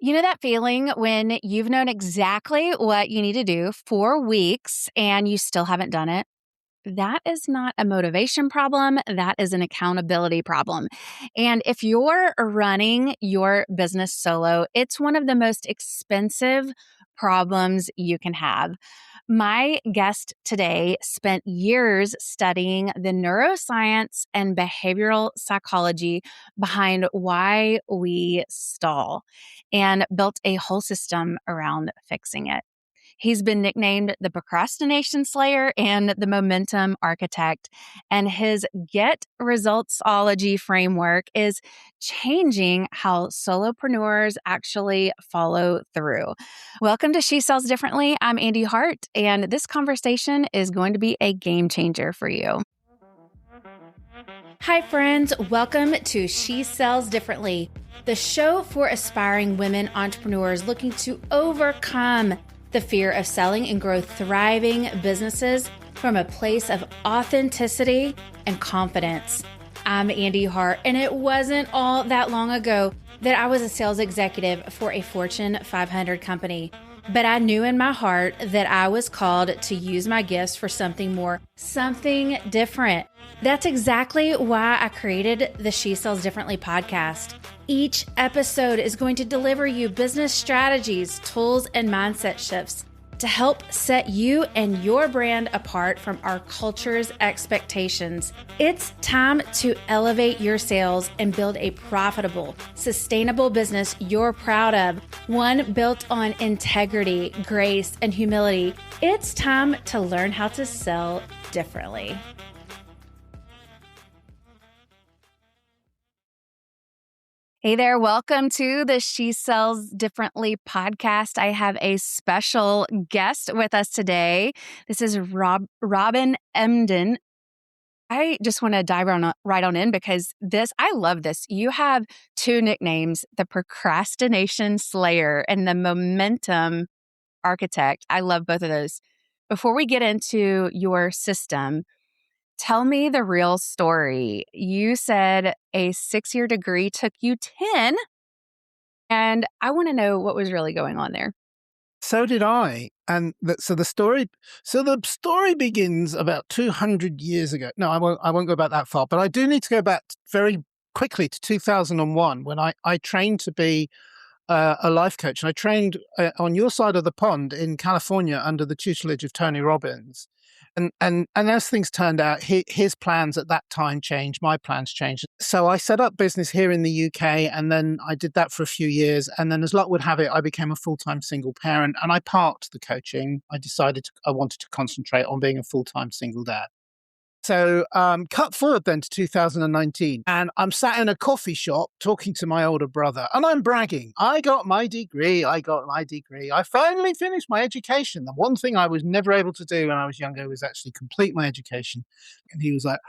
You know that feeling when you've known exactly what you need to do for weeks and you still haven't done it? That is not a motivation problem. That is an accountability problem. And if you're running your business solo, it's one of the most expensive problems you can have. My guest today spent years studying the neuroscience and behavioral psychology behind why we stall and built a whole system around fixing it. He's been nicknamed the Procrastination Slayer and the Momentum Architect, and his Get Resultsology framework is changing how solopreneurs actually follow through. Welcome to She Sells Differently. I'm Andee Hart, and this conversation is going to be a game changer for you. Hi, friends. Welcome to She Sells Differently, the show for aspiring women entrepreneurs looking to overcome the fear of selling and grow thriving businesses from a place of authenticity and confidence. I'm Andee Hart, and it wasn't all that long ago that I was a sales executive for a Fortune 500 company. But I knew in my heart that I was called to use my gifts for something more, something different. That's exactly why I created the She Sells Differently podcast. Each episode is going to deliver you business strategies, tools, and mindset shifts to help set you and your brand apart from our culture's expectations. It's time to elevate your sales and build a profitable, sustainable business you're proud of, one built on integrity, grace, and humility. It's time to learn how to sell differently. Hey there, welcome to the She Sells Differently podcast. I have a special guest with us today. This is Robin Emdon. I just want to dive right on in because I love this. You have two nicknames, the Procrastination Slayer and the Momentum Architect. I love both of those. Before we get into your system, tell me the real story. You said a 6-year degree took you 10, and I want to know what was really going on there. So did I. And the story begins about 200 years ago. No, I won't go back that far, but I do need to go back very quickly to 2001 when I trained to be a life coach. And I trained on your side of the pond in California under the tutelage of Tony Robbins. And as things turned out, his plans at that time changed, my plans changed. So I set up business here in the UK, and then I did that for a few years. And then as luck would have it, I became a full-time single parent, and I parked the coaching. I decided I wanted to concentrate on being a full-time single dad. So cut forward then to 2019, and I'm sat in a coffee shop talking to my older brother, and I'm bragging. I got my degree. I finally finished my education. The one thing I was never able to do when I was younger was actually complete my education. And he was like,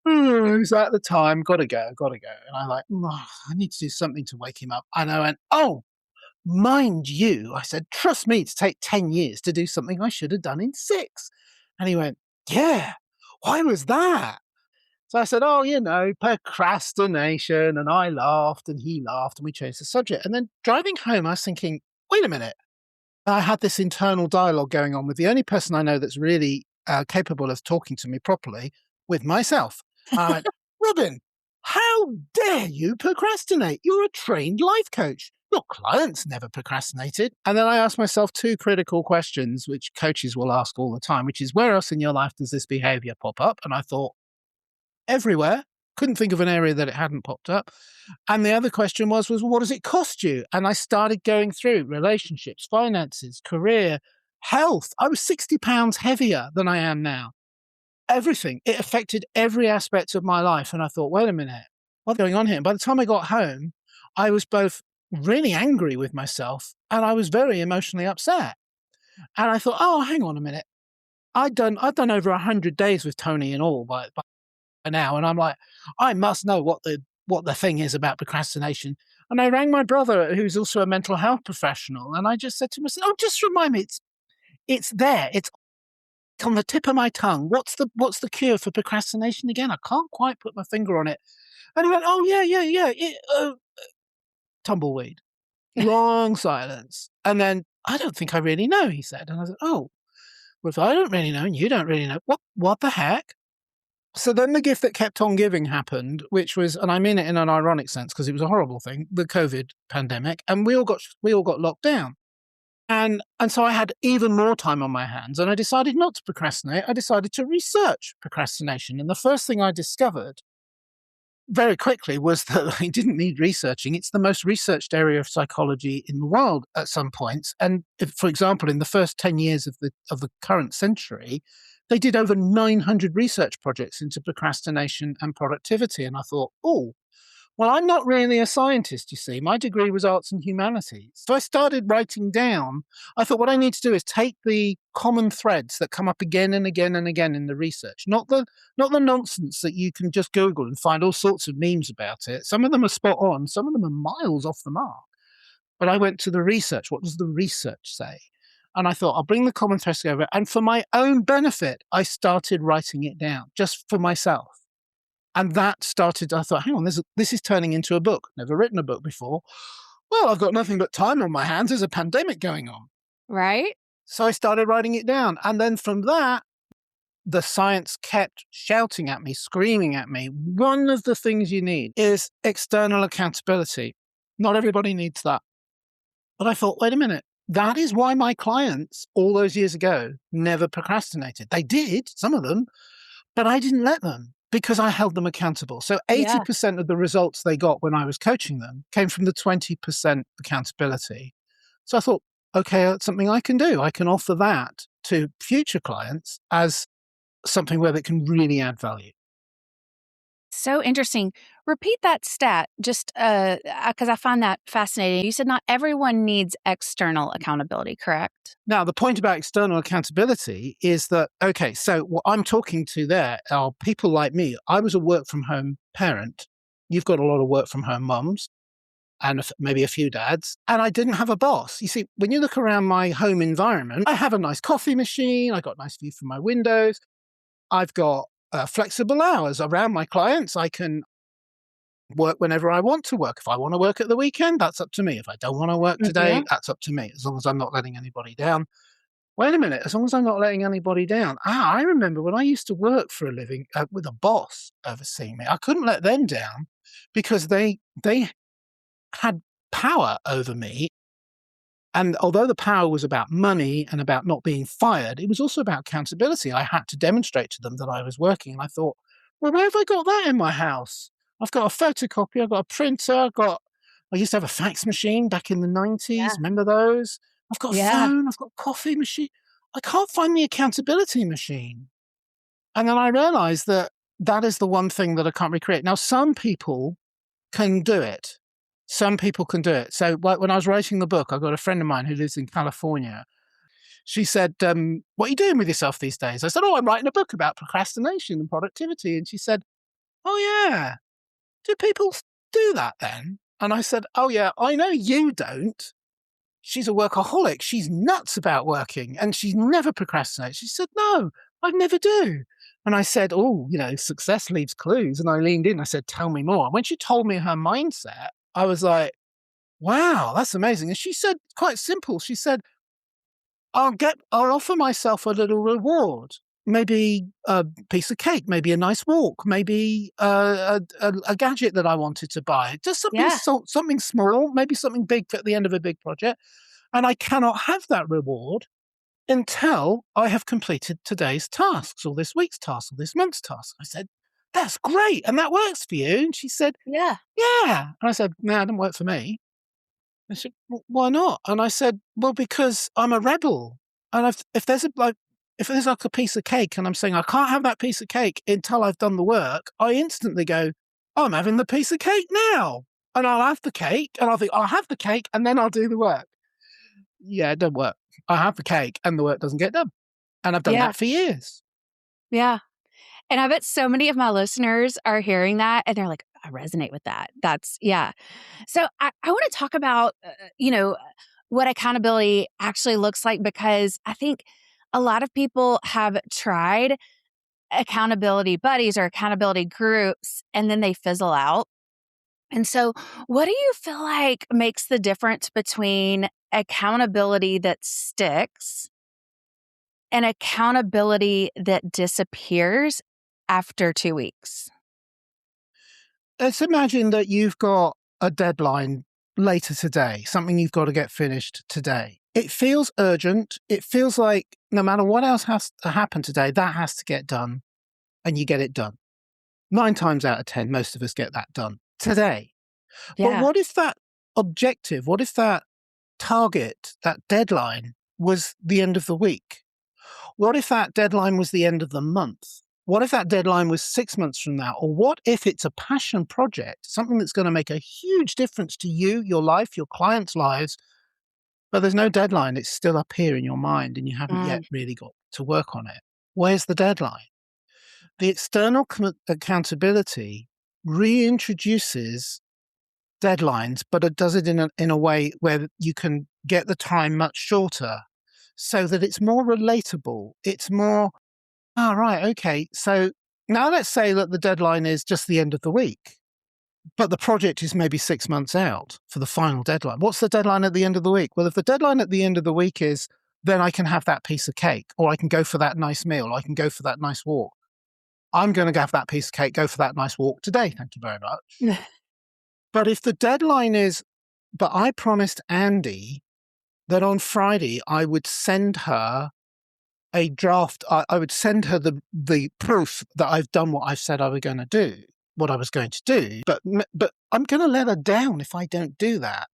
it was at the time, gotta go. And I'm like, I need to do something to wake him up. And I went, mind you, I said, trust me to take 10 years to do something I should have done in 6. And he went, yeah. Why was that? So I said, procrastination. And I laughed and he laughed and we changed the subject. And then driving home, I was thinking, wait a minute. I had this internal dialogue going on with the only person I know that's really capable of talking to me properly, with myself. I went, Robin, how dare you procrastinate? You're a trained life coach. Your clients never procrastinated. And then I asked myself 2 critical questions, which coaches will ask all the time, which is, where else in your life does this behavior pop up? And I thought, everywhere. Couldn't think of an area that it hadn't popped up. And the other question was what does it cost you? And I started going through relationships, finances, career, health. I was 60 pounds heavier than I am now. Everything. It affected every aspect of my life. And I thought, wait a minute, what's going on here? And by the time I got home, I was both really angry with myself and I was very emotionally upset. And I thought, hang on a minute. I've done over 100 days with Tony in all by now. And I'm like, I must know what the thing is about procrastination. And I rang my brother, who's also a mental health professional. And I just said to him, just remind me, it's there. It's on the tip of my tongue. What's the cure for procrastination again? I can't quite put my finger on it. And he went, yeah. Tumbleweed. Long silence. And then, I don't think I really know, he said. And I said, oh, well, if I don't really know and you don't really know, what the heck? So then the gift that kept on giving happened, which was, and I mean it in an ironic sense because it was a horrible thing, the COVID pandemic, and we all got locked down. And so I had even more time on my hands, and I decided not to procrastinate. I decided to research procrastination. And the first thing I discovered very quickly was that I didn't need researching. It's the most researched area of psychology in the world at some points. And if, for example, in the first 10 years of the current century, they did over 900 research projects into procrastination and productivity. And I thought, oh, well, I'm not really a scientist, you see. My degree was arts and humanities. So I started writing down. I thought what I need to do is take the common threads that come up again and again and again in the research, not the nonsense that you can just Google and find all sorts of memes about it. Some of them are spot on. Some of them are miles off the mark. But I went to the research. What does the research say? And I thought, I'll bring the common threads together. And for my own benefit, I started writing it down just for myself. And that started, I thought, hang on, this is turning into a book. Never written a book before. Well, I've got nothing but time on my hands. There's a pandemic going on. Right. So I started writing it down. And then from that, the science kept shouting at me, screaming at me. One of the things you need is external accountability. Not everybody needs that. But I thought, wait a minute. That is why my clients all those years ago never procrastinated. They did, some of them, but I didn't let them. Because I held them accountable. So 80% of the results they got when I was coaching them came from the 20% accountability. So I thought, okay, that's something I can do. I can offer that to future clients as something where they can really add value. So interesting. Repeat that stat just because I find that fascinating. You said not everyone needs external accountability, correct? Now, the point about external accountability is that, okay, so what I'm talking to there are people like me. I was a work from home parent. You've got a lot of work from home mums and maybe a few dads. And I didn't have a boss. You see, when you look around my home environment, I have a nice coffee machine. I got a nice view from my windows. I've got flexible hours around my clients. I can work whenever I want to work. If I want to work at the weekend, that's up to me. If I don't want to work today, that's up to me, as long as I'm not letting anybody down. Wait a minute, as long as I'm not letting anybody down. I remember when I used to work for a living with a boss overseeing me, I couldn't let them down because they had power over me. And although the power was about money and about not being fired, it was also about accountability. I had to demonstrate to them that I was working. And I thought, well, where have I got that in my house? I've got a photocopy, I've got a printer, I used to have a fax machine back in the 90s. Yeah. Remember those? I've got a phone, I've got a coffee machine. I can't find the accountability machine. And then I realized that that is the one thing that I can't recreate. Now, some people can do it. Some people can do it. So when I was writing the book, I got a friend of mine who lives in California. She said, what are you doing with yourself these days? I said, oh, I'm writing a book about procrastination and productivity. And she said, oh, yeah. Do people do that then? And I said, oh, yeah, I know you don't. She's a workaholic. She's nuts about working and she never procrastinates. She said, no, I never do. And I said, oh, success leaves clues. And I leaned in. I said, tell me more. And when she told me her mindset, I was like, wow, that's amazing. And she said, quite simple. She said, I'll offer myself a little reward. Maybe a piece of cake, maybe a nice walk, maybe a gadget that I wanted to buy. Just something small, maybe something big at the end of a big project. And I cannot have that reward until I have completed today's tasks or this week's tasks or this month's tasks. I said, that's great. And that works for you. And she said, yeah. And I said, no, it doesn't work for me. I said, well, why not? And I said, well, because I'm a rebel. And if there's like a piece of cake and I'm saying I can't have that piece of cake until I've done the work, I instantly go, oh, I'm having the piece of cake now. And I'll have the cake and I'll think, I'll have the cake and then I'll do the work. Yeah, it doesn't work. I have the cake and the work doesn't get done. And I've done that for years. Yeah. And I bet so many of my listeners are hearing that and they're like, I resonate with that. So I want to talk about, what accountability actually looks like, because I think a lot of people have tried accountability buddies or accountability groups and then they fizzle out. And so, what do you feel like makes the difference between accountability that sticks and accountability that disappears after 2 weeks? Let's imagine that you've got a deadline later today, something you've got to get finished today. It feels urgent. It feels like no matter what else has to happen today, that has to get done, and you get it done. 9 times out of 10, most of us get that done today. But Yeah. what if that objective, what if that target, that deadline was the end of the week? What if that deadline was the end of the month? What if that deadline was 6 months from now? Or what if it's a passion project, something that's going to make a huge difference to you, your life, your clients' lives, but there's no deadline. It's still up here in your mind and you haven't yet Mm. really got to work on it. Where's the deadline? The external accountability reintroduces deadlines, but it does it in a way where you can get the time much shorter so that it's more relatable. It's more, right, okay. So now let's say that the deadline is just the end of the week, but the project is maybe 6 months out for the final deadline. What's the deadline at the end of the week? Well, if the deadline at the end of the week is, then I can have that piece of cake, or I can go for that nice meal, or I can go for that nice walk. I'm going to have that piece of cake, go for that nice walk today. Thank you very much. But if the deadline is, but I promised Andee that on Friday I would send her a draft, I would send her the proof that I've done what I've said I was going to do, what I was going to do. But I'm going to let her down if I don't do that.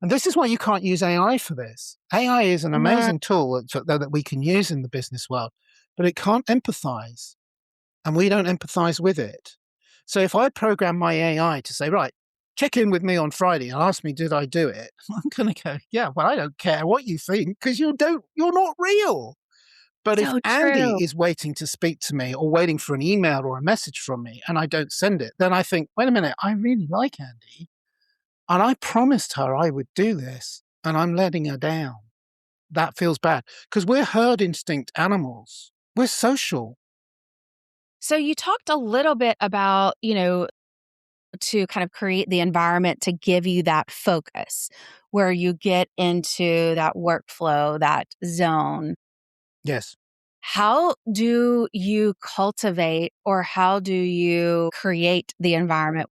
And this is why you can't use AI for this. AI is an Mm. amazing tool that we can use in the business world, but it can't empathize. And we don't empathize with it. So if I program my AI to say, right, check in with me on Friday and ask me, did I do it? I'm going to go, yeah, well, I don't care what you think because you're not real. But if So Andee true. is waiting to speak to me or waiting for an email or a message from me and I don't send it, then I think, wait a minute, I really like Andee. And I promised her I would do this and I'm letting her down. That feels bad because we're herd instinct animals. We're social. So you talked a little bit about, to kind of create the environment to give you that focus where you get into that workflow, that zone. Yes. How do you cultivate or how do you create the environment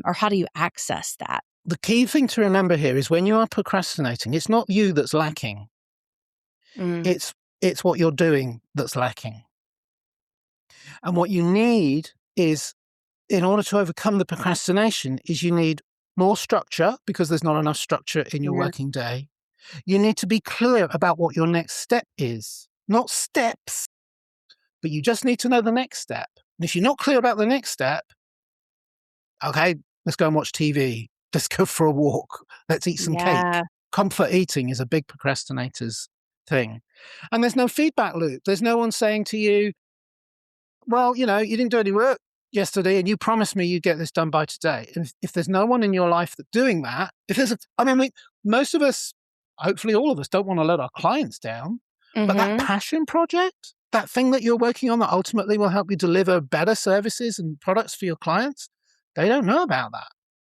or how do you access that? The key thing to remember here is when you are procrastinating, it's not you that's lacking. Mm. It's what you're doing that's lacking. And what you need is, in order to overcome the procrastination, is you need more structure because there's not enough structure in your Yeah. working day. You need to be clear about what your next step is, not steps, but you just need to know the next step. And if you're not clear about the next step, okay, let's go and watch TV. Let's go for a walk. Let's eat some cake. Yeah. Comfort eating is a big procrastinator's thing. And there's no feedback loop. There's no one saying to you, well, you didn't do any work yesterday and you promised me you'd get this done by today. And if there's no one in your life that's doing that, most of us, hopefully all of us, don't want to let our clients down. But that Mhm. passion project, that thing that you're working on that ultimately will help you deliver better services and products for your clients, they don't know about that.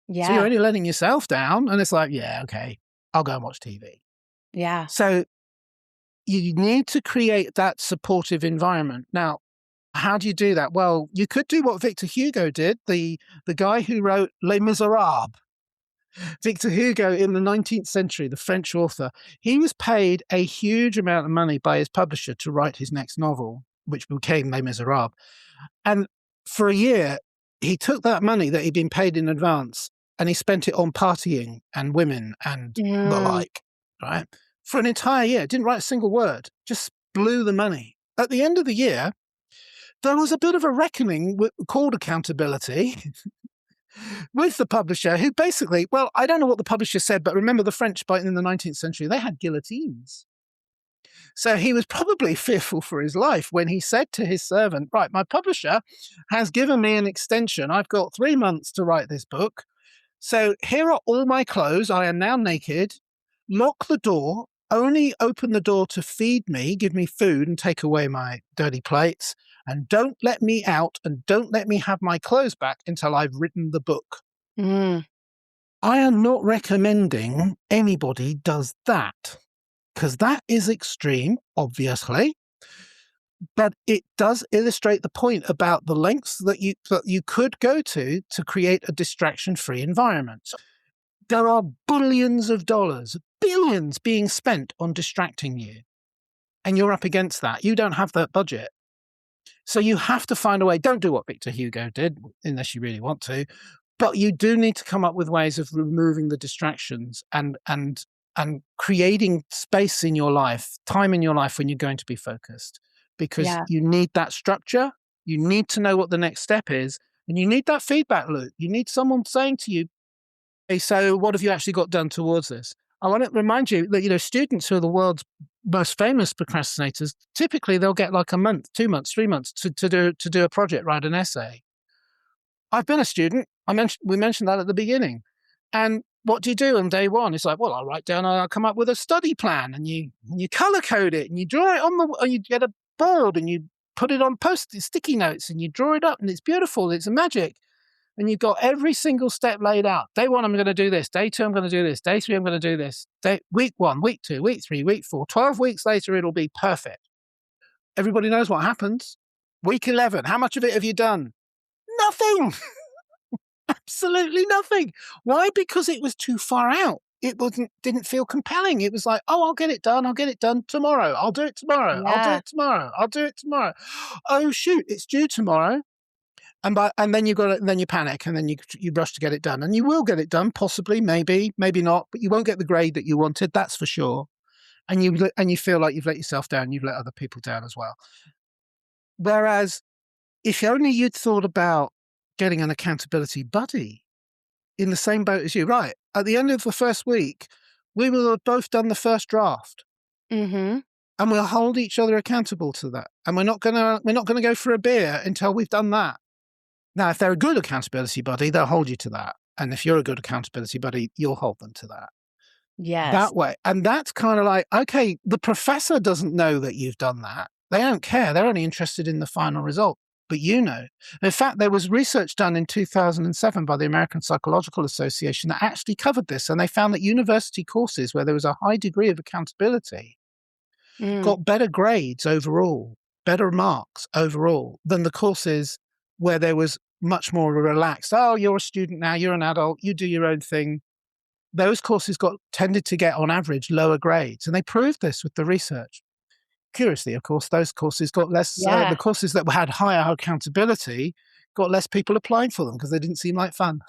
So you're Yeah. only letting yourself down. And it's like, yeah, okay, I'll go and watch TV. Yeah. So you need to create that supportive environment. Now, how do you do that? Well, you could do what Victor Hugo did, the guy who wrote Les Miserables. Victor Hugo in the 19th century, the French author, he was paid a huge amount of money by his publisher to write his next novel, which became Les Miserables. And for a year, he took that money that he'd been paid in advance and he spent it on partying and women and the Mm. like, right? For an entire year, didn't write a single word, just blew the money. At the end of the year, there was a bit of a reckoning called accountability with the publisher who basically, well, I don't know what the publisher said, but remember the French in the 19th century, they had guillotines. So he was probably fearful for his life when he said to his servant, right, my publisher has given me an extension. I've got 3 months to write this book. So here are all my clothes. I am now naked. Lock the door. Only open the door to feed me, give me food and take away my dirty plates. And don't let me out and don't let me have my clothes back until I've written the book. Mm. I am not recommending anybody does that, because that is extreme, obviously. But it does illustrate the point about the lengths that you could go to create a distraction-free environment. There are billions of dollars, billions being spent on distracting you. And you're up against that. You don't have that budget. So you have to find a way. Don't do what Victor Hugo did, unless you really want to. But you do need to come up with ways of removing the distractions and creating space in your life, time in your life when you're going to be focused. Because you need that structure. You need to know what the next step is. And you need that feedback loop. You need someone saying to you, hey, so what have you actually got done towards this? I want to remind you that, students who are the world's most famous procrastinators, typically they'll get like a month, 2 months, 3 months to do a project, write an essay. I've been a student. We mentioned that at the beginning. And what do you do on day one? It's like, well, I'll come up with a study plan, and you color code it, and you draw it or you get a board and you put it on sticky notes, and you draw it up, and it's beautiful. It's a magic. And you've got every single step laid out. Day one, I'm going to do this. Day two, I'm going to do this. Day three, I'm going to do this. Week one, week two, week three, week four. 12 weeks later, it'll be perfect. Everybody knows what happens. Week 11, how much of it have you done? Nothing. Absolutely nothing. Why? Because it was too far out. It didn't feel compelling. It was like, oh, I'll get it done tomorrow. I'll do it tomorrow. Yeah. I'll do it tomorrow. I'll do it tomorrow. Oh, shoot, it's due tomorrow. And then then you panic, and then you rush to get it done, and you will get it done, possibly, maybe not, but you won't get the grade that you wanted. That's for sure. And you feel like you've let yourself down. You've let other people down as well. Whereas, if only you'd thought about getting an accountability buddy in the same boat as you, right? At the end of the first week, we will have both done the first draft, Mm-hmm. and we'll hold each other accountable to that. And we're not gonna go for a beer until we've done that. Now, if they're a good accountability buddy, they'll hold you to that. And if you're a good accountability buddy, you'll hold them to that. Yes. That way. And that's kind of like, okay, the professor doesn't know that you've done that. They don't care. They're only interested in the final result. But you know. In fact, there was research done in 2007 by the American Psychological Association that actually covered this. And they found that university courses where there was a high degree of accountability got better grades overall, better marks overall than the courses where there was much more relaxed. Oh, you're a student now, you're an adult, you do your own thing. Those courses tended to get, on average, lower grades. And they proved this with the research. Curiously, of course, those courses got less, the courses that had higher accountability got less people applying for them because they didn't seem like fun.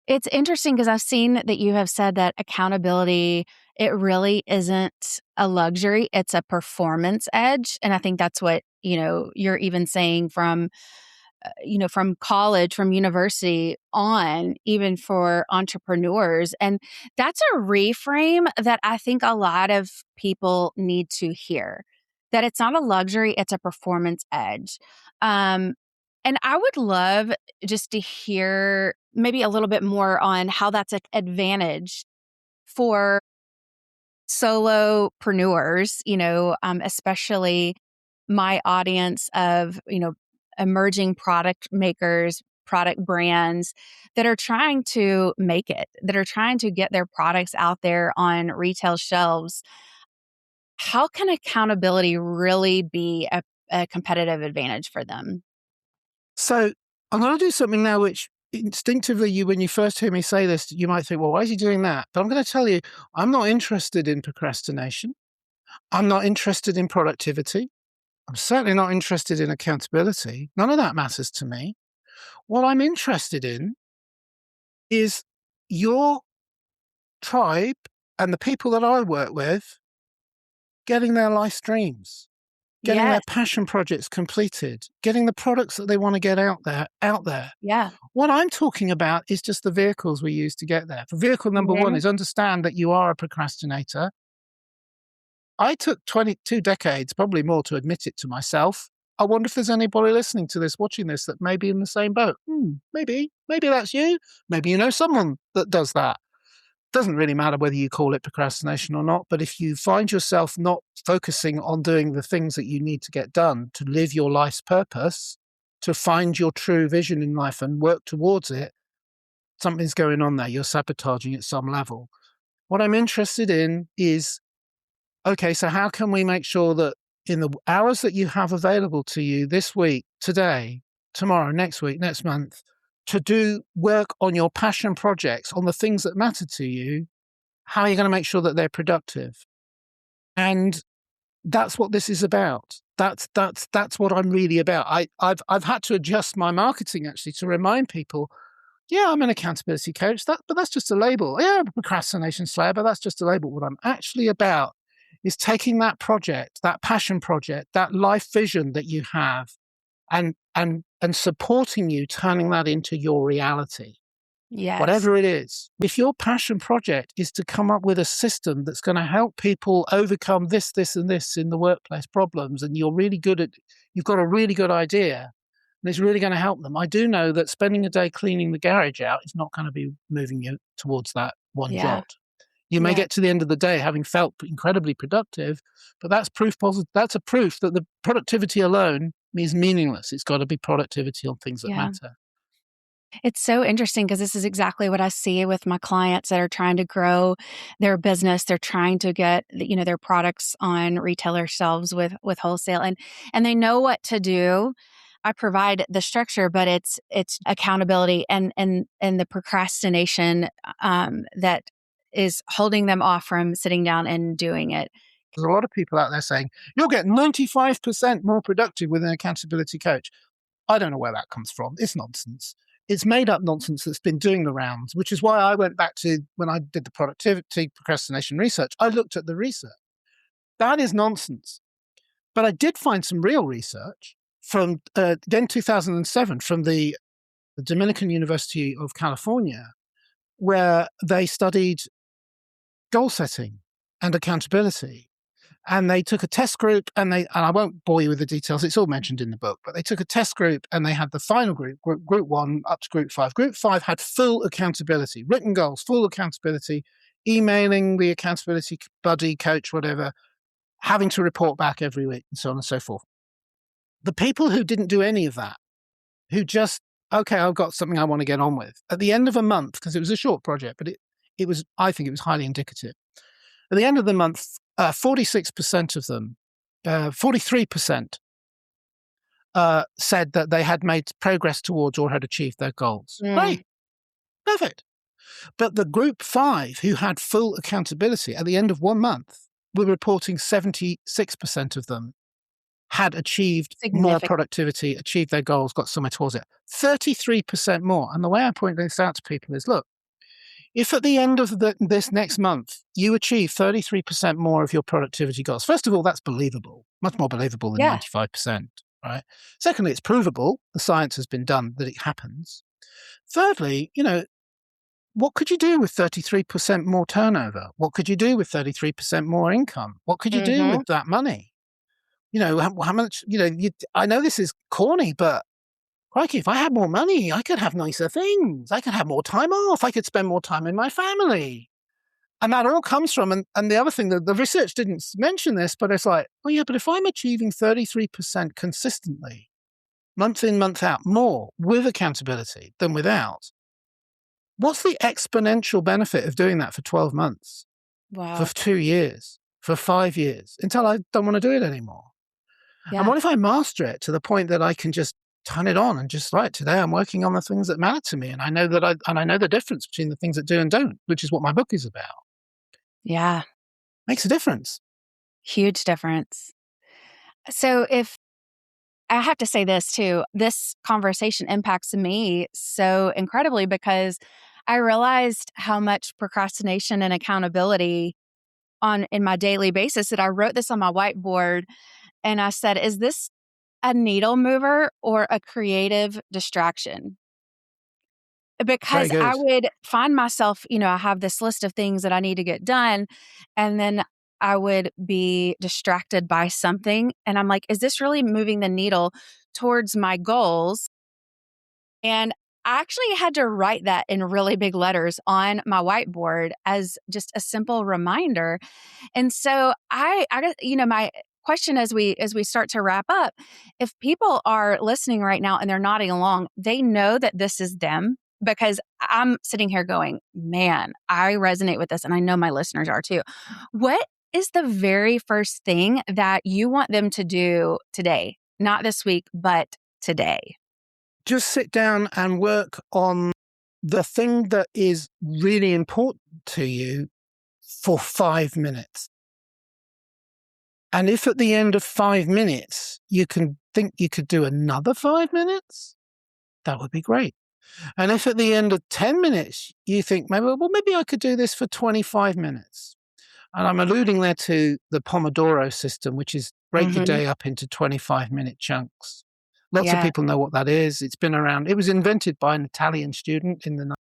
It's interesting because I've seen that you have said that accountability, it really isn't a luxury. It's a performance edge. And I think that's what, you're even saying from college, from university on, even for entrepreneurs. And that's a reframe that I think a lot of people need to hear, that it's not a luxury, it's a performance edge. And I would love just to hear maybe a little bit more on how that's an advantage for solopreneurs, especially my audience of, emerging product makers, product brands that are trying to make it, that are trying to get their products out there on retail shelves. How can accountability really be a competitive advantage for them? So I'm going to do something now which instinctively, when you first hear me say this, you might think, well, why is he doing that? But I'm going to tell you, I'm not interested in procrastination. I'm not interested in productivity. I'm certainly not interested in accountability. None of that matters to me. What I'm interested in is your tribe and the people that I work with getting their life dreams, getting their passion projects completed, getting the products that they want to get out there. Yeah. What I'm talking about is just the vehicles we use to get there. For vehicle number one is understand that you are a procrastinator. I took 22 decades, probably more, to admit it to myself. I wonder if there's anybody listening to this, watching this, that may be in the same boat. Maybe that's you. Maybe you know someone that does that. Doesn't really matter whether you call it procrastination or not, but if you find yourself not focusing on doing the things that you need to get done to live your life's purpose, to find your true vision in life and work towards it, something's going on there. You're sabotaging at some level. What I'm interested in is, okay, so how can we make sure that in the hours that you have available to you this week, today, tomorrow, next week, next month, to do work on your passion projects, on the things that matter to you, how are you going to make sure that they're productive? And that's what this is about. That's what I'm really about. I've had to adjust my marketing actually to remind people, yeah, I'm an accountability coach, but that's just a label. Yeah, I'm a procrastination slayer, but that's just a label. What I'm actually about is taking that project, that passion project, that life vision that you have, and supporting you, turning that into your reality. Yes. Whatever it is. If your passion project is to come up with a system that's going to help people overcome this, and this in the workplace problems, and you've got a really good idea, and it's really going to help them. I do know that spending a day cleaning the garage out is not going to be moving you towards that one jot. You may get to the end of the day having felt incredibly productive, but that's that's a proof that the productivity alone is meaningless. It's got to be productivity on things that matter. It's so interesting because this is exactly what I see with my clients that are trying to grow their business. They're trying to get, their products on retailer shelves with wholesale, and they know what to do. I provide the structure, but it's accountability and the procrastination that is holding them off from sitting down and doing it. There's a lot of people out there saying, you'll get 95% more productive with an accountability coach. I don't know where that comes from. It's nonsense. It's made up nonsense that's been doing the rounds, which is why I went back to when I did the productivity procrastination research. I looked at the research. That is nonsense. But I did find some real research from, again, 2007, from the Dominican University of California, where they studied goal setting and accountability. And they took a test group, and I won't bore you with the details, it's all mentioned in the book, but they took a test group and they had the final group 1 up to group 5. Group 5 had full accountability, written goals, full accountability, emailing the accountability buddy, coach, whatever, having to report back every week, and so on and so forth. The people who didn't do any of that, who just, okay, I've got something I want to get on with, at the end of a month, because it was a short project, but I think it was highly indicative. At the end of the month, 46% of them, 43% said that they had made progress towards or had achieved their goals. Great. Perfect. But the group 5 who had full accountability at the end of 1 month were reporting 76% of them had achieved more productivity, achieved their goals, got somewhere towards it. 33% more. And the way I point this out to people is, look, if at the end of this next month, you achieve 33% more of your productivity goals, first of all, that's believable, much more believable than 95%, right? Secondly, it's provable. The science has been done that it happens. Thirdly, what could you do with 33% more turnover? What could you do with 33% more income? What could you do with that money? How much, I know this is corny, but crikey, if I had more money, I could have nicer things. I could have more time off. I could spend more time in my family. And that all comes from, and the other thing, the research didn't mention this, but it's like, oh yeah, but if I'm achieving 33% consistently, month in, month out, more with accountability than without, what's the exponential benefit of doing that for 12 months, for 2 years, for 5 years, until I don't want to do it anymore? Yeah. And what if I master it to the point that I can just turn it on and just, right, today I'm working on the things that matter to me, and I know that I know the difference between the things that do and don't, which is what my book is about. Yeah. Makes a difference. Huge difference. So if I have to say this too, this conversation impacts me so incredibly because I realized how much procrastination and accountability in my daily basis, that I wrote this on my whiteboard and I said, is this a needle mover or a creative distraction? Because I would find myself, I have this list of things that I need to get done, and then I would be distracted by something. And I'm like, is this really moving the needle towards my goals? And I actually had to write that in really big letters on my whiteboard as just a simple reminder. And so I my question as we start to wrap up, if people are listening right now and they're nodding along, they know that this is them. because I'm sitting here going, man, I resonate with this. And I know my listeners are too. What is the very first thing that you want them to do today? Not this week, but today. Just sit down and work on the thing that is really important to you for 5 minutes. And if at the end of 5 minutes, you can think you could do another 5 minutes, that would be great. And if at the end of 10 minutes, you think, maybe I could do this for 25 minutes. And I'm alluding there to the Pomodoro system, which is break your day up into 25-minute chunks. Lots of people know what that is. It's been around. It was invented by an Italian student in the 90s.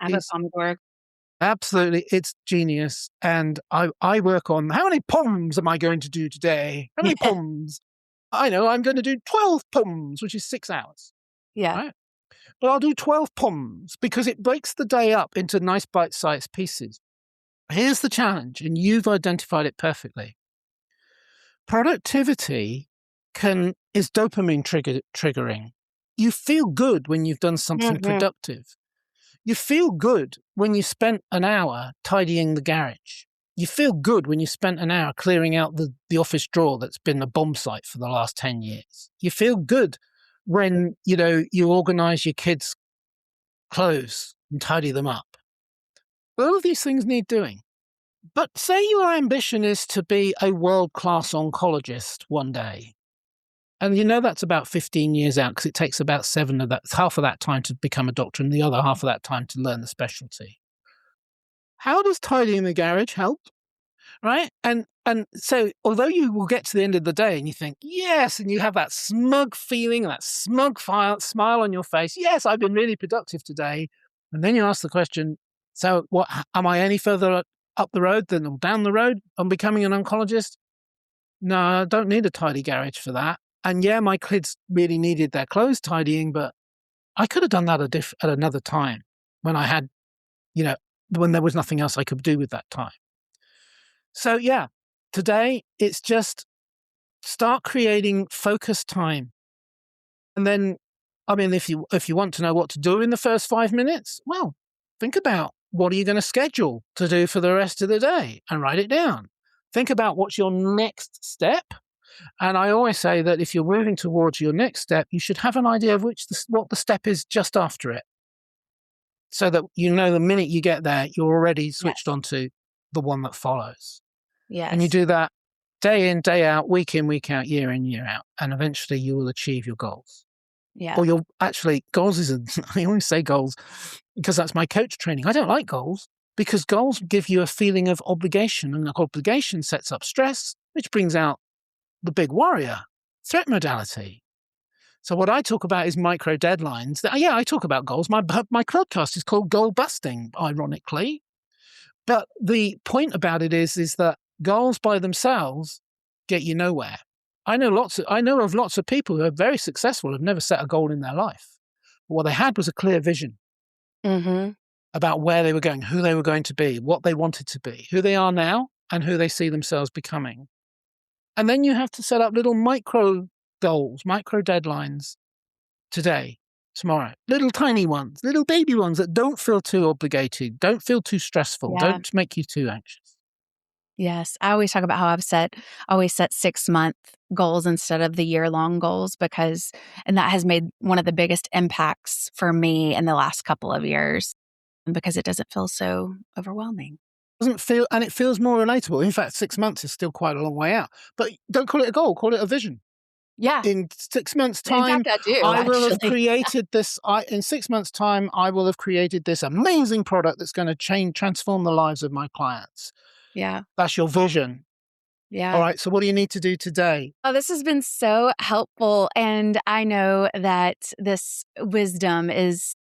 I have a Pomodoro. Absolutely. It's genius. And I work on how many poems am I going to do today? How many poems? I know I'm going to do 12 poems, which is 6 hours. Yeah. Right? But I'll do 12 poems because it breaks the day up into nice bite-sized pieces. Here's the challenge, and you've identified it perfectly. Productivity is dopamine triggering. You feel good when you've done something productive. You feel good when you spent an hour tidying the garage. You feel good when you spent an hour clearing out the office drawer that's been a bomb site for the last 10 years. You feel good when, you organize your kids' clothes and tidy them up. All of these things need doing. But say your ambition is to be a world-class oncologist one day. And that's about 15 years out because it takes about half of that time to become a doctor and the other half of that time to learn the specialty. How does tidying the garage help? Right? And so although you will get to the end of the day and you think, yes, and you have that smug feeling, that smug smile on your face, yes, I've been really productive today. And then you ask the question, so what, am I any further up the road or down the road on becoming an oncologist? No, I don't need a tidy garage for that. And yeah, my kids really needed their clothes tidying, but I could have done that at another time when I had, when there was nothing else I could do with that time. So yeah, today it's just start creating focused time. And then, if you want to know what to do in the first 5 minutes, well, think about what are you going to schedule to do for the rest of the day and write it down. Think about what's your next step. And I always say that if you're moving towards your next step, you should have an idea of what the step is just after it. So that the minute you get there, you're already switched onto the one that follows. Yes. And you do that day in, day out, week in, week out, year in, year out. And eventually you will achieve your goals. Yeah. Or goals I always say goals because that's my coach training. I don't like goals because goals give you a feeling of obligation, and obligation sets up stress, which brings out the big warrior, threat modality. So what I talk about is micro deadlines. I talk about goals. My podcast is called Goal Busting, ironically. But the point about it is that goals by themselves get you nowhere. I know of lots of people who are very successful, have never set a goal in their life. But what they had was a clear vision about where they were going, who they were going to be, what they wanted to be, who they are now, and who they see themselves becoming. And then you have to set up little micro goals, micro deadlines today, tomorrow, little tiny ones, little baby ones that don't feel too obligated, don't feel too stressful, don't make you too anxious. Yes. I always talk about how I've always set 6-month goals instead of the year-long goals and that has made one of the biggest impacts for me in the last couple of years because it doesn't feel so overwhelming. And it feels more relatable. In fact, 6 months is still quite a long way out, but don't call it a goal, call it a vision. Yeah. In 6 months' time, in fact, I will have created this. In 6 months' time, I will have created this amazing product that's going to transform the lives of my clients. Yeah. That's your vision. Yeah. All right. So what do you need to do today? Oh, this has been so helpful. And I know that this wisdom is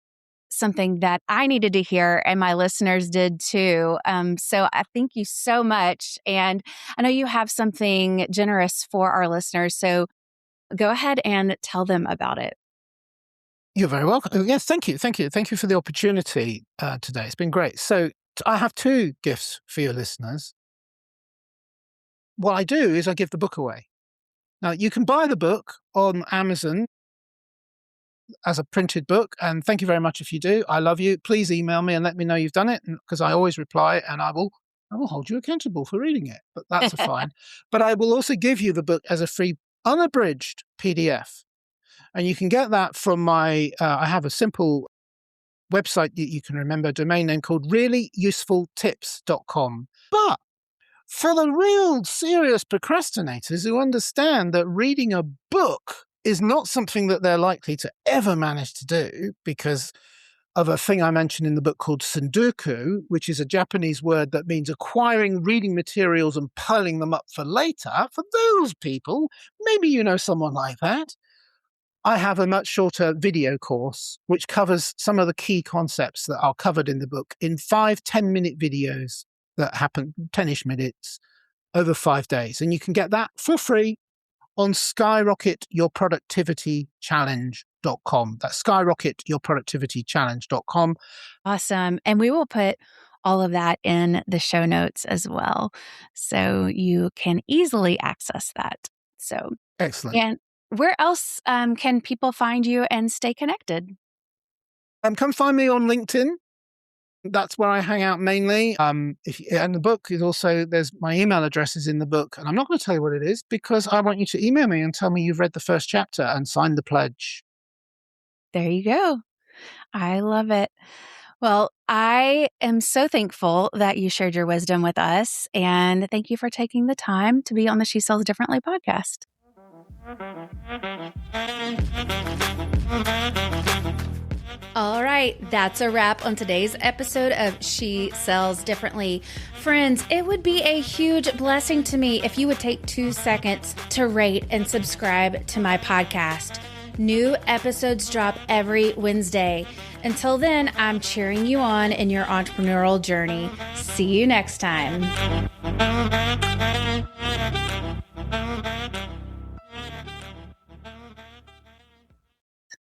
something that I needed to hear and my listeners did too. So I thank you so much. And I know you have something generous for our listeners. So go ahead and tell them about it. You're very welcome. Yes, thank you. Thank you. Thank you for the opportunity today. It's been great. So I have 2 gifts for your listeners. What I do is I give the book away. Now, you can buy the book on Amazon. as a printed book. And thank you very much if you do. I love you. Please email me and let me know you've done it, because I always reply, and I will hold you accountable for reading it. But that's fine. But I will also give you the book as a free, unabridged PDF. And you can get that from my, I have a simple website that you can remember, domain name called reallyusefultips.com. But for the real serious procrastinators who understand that reading a book is not something that they're likely to ever manage to do because of a thing I mentioned in the book called sundoku, which is a Japanese word that means acquiring reading materials and piling them up for later. For those people, maybe you know someone like that. I have a much shorter video course which covers some of the key concepts that are covered in the book in 5 10-minute videos that happen 10-ish minutes over 5 days. And you can get that for free on skyrocketyourproductivitychallenge.com. That's skyrocketyourproductivitychallenge.com. Awesome. And we will put all of that in the show notes as well, so you can easily access that. So excellent. And where else can people find you and stay connected? Come find me on LinkedIn. That's where I hang out mainly. And the book is also, there's my email address is in the book. And I'm not going to tell you what it is because I want you to email me and tell me you've read the first chapter and signed the pledge. There you go. I love it. Well, I am so thankful that you shared your wisdom with us. And thank you for taking the time to be on the She Sells Differently podcast. All right, that's a wrap on today's episode of She Sells Differently. Friends, it would be a huge blessing to me if you would take 2 seconds to rate and subscribe to my podcast. New episodes drop every Wednesday. Until then, I'm cheering you on in your entrepreneurial journey. See you next time.